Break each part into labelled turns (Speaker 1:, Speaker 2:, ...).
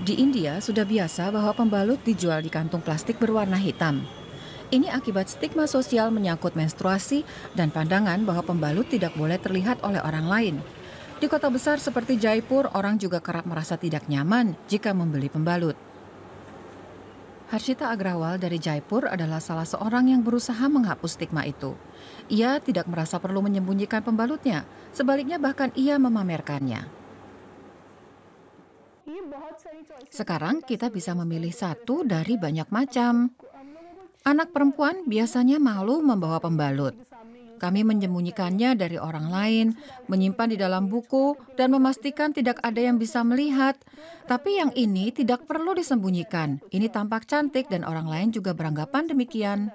Speaker 1: Di India sudah biasa bahwa pembalut dijual di kantung plastik berwarna hitam. Ini akibat stigma sosial menyangkut menstruasi dan pandangan bahwa pembalut tidak boleh terlihat oleh orang lain. Di kota besar seperti Jaipur, orang juga kerap merasa tidak nyaman jika membeli pembalut. Harshita Agrawal dari Jaipur adalah salah seorang yang berusaha menghapus stigma itu. Ia tidak merasa perlu menyembunyikan pembalutnya, sebaliknya bahkan ia memamerkannya. Sekarang kita bisa memilih satu dari banyak macam. Anak perempuan biasanya malu membawa pembalut. Kami menyembunyikannya dari orang lain, menyimpan di dalam buku, dan memastikan tidak ada yang bisa melihat. Tapi yang ini tidak perlu disembunyikan. Ini tampak cantik dan orang lain juga beranggapan demikian.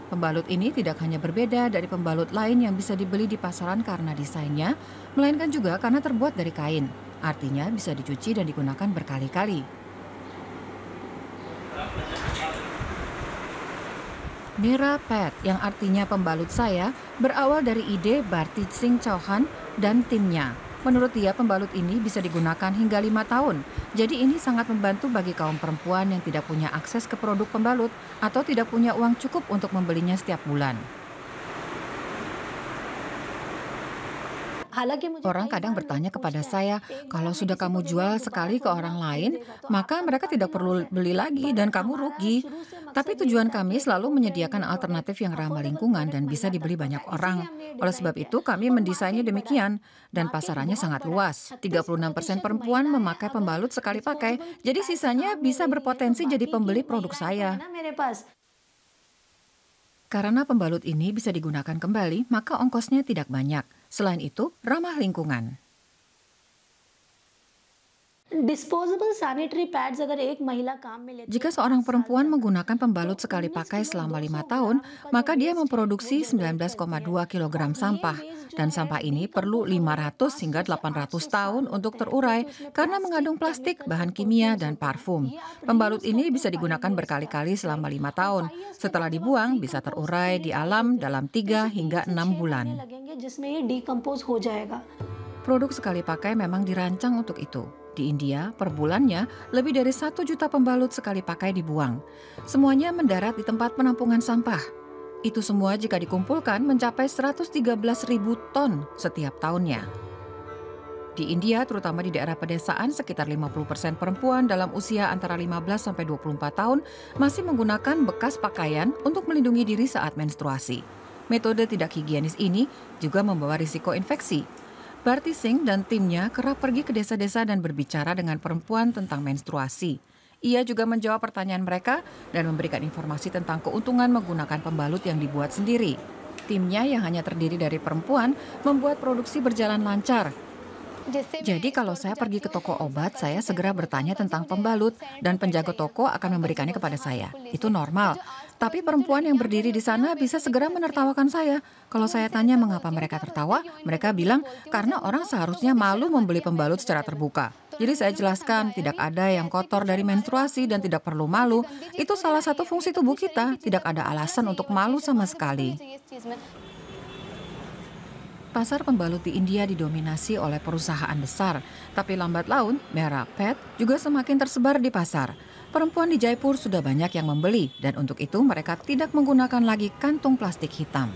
Speaker 1: Pembalut ini tidak hanya berbeda dari pembalut lain yang bisa dibeli di pasaran karena desainnya, melainkan juga karena terbuat dari kain. Artinya bisa dicuci dan digunakan berkali-kali. Mera Pet, yang artinya pembalut saya, berawal dari ide Bharti Singh Chauhan dan timnya. Menurut dia, pembalut ini bisa digunakan hingga 5 tahun. Jadi ini sangat membantu bagi kaum perempuan yang tidak punya akses ke produk pembalut atau tidak punya uang cukup untuk membelinya setiap bulan. Orang kadang bertanya kepada saya, kalau sudah kamu jual sekali ke orang lain, maka mereka tidak perlu beli lagi dan kamu rugi. Tapi tujuan kami selalu menyediakan alternatif yang ramah lingkungan dan bisa dibeli banyak orang. Oleh sebab itu kami mendesainnya demikian dan pasarannya sangat luas. 36% perempuan memakai pembalut sekali pakai, jadi sisanya bisa berpotensi jadi pembeli produk saya. Karena pembalut ini bisa digunakan kembali, maka ongkosnya tidak banyak. Selain itu, ramah lingkungan. Jika seorang perempuan menggunakan pembalut sekali pakai selama 5 tahun, maka dia memproduksi 19,2 kg sampah. Dan sampah ini perlu 500 hingga 800 tahun untuk terurai karena mengandung plastik, bahan kimia, dan parfum. Pembalut ini bisa digunakan berkali-kali selama 5 tahun. Setelah dibuang, bisa terurai di alam dalam 3 hingga 6 bulan. Produk sekali pakai memang dirancang untuk itu. Di India, per bulannya lebih dari 1 juta pembalut sekali pakai dibuang. Semuanya mendarat di tempat penampungan sampah. Itu semua jika dikumpulkan mencapai 113.000 ton setiap tahunnya. Di India, terutama di daerah pedesaan, sekitar 50% perempuan dalam usia antara 15 sampai 24 tahun masih menggunakan bekas pakaian untuk melindungi diri saat menstruasi. Metode tidak higienis ini juga membawa risiko infeksi. Bharti Singh dan timnya kerap pergi ke desa-desa dan berbicara dengan perempuan tentang menstruasi. Ia juga menjawab pertanyaan mereka dan memberikan informasi tentang keuntungan menggunakan pembalut yang dibuat sendiri. Timnya yang hanya terdiri dari perempuan membuat produksi berjalan lancar. Jadi kalau saya pergi ke toko obat, saya segera bertanya tentang pembalut dan penjaga toko akan memberikannya kepada saya. Itu normal. Tapi perempuan yang berdiri di sana bisa segera menertawakan saya. Kalau saya tanya mengapa mereka tertawa, mereka bilang karena orang seharusnya malu membeli pembalut secara terbuka. Jadi saya jelaskan tidak ada yang kotor dari menstruasi dan tidak perlu malu. Itu salah satu fungsi tubuh kita. Tidak ada alasan untuk malu sama sekali. Pasar pembalut di India didominasi oleh perusahaan besar, tapi lambat laun, Mera Pet juga semakin tersebar di pasar. Perempuan di Jaipur sudah banyak yang membeli, dan untuk itu mereka tidak menggunakan lagi kantung plastik hitam.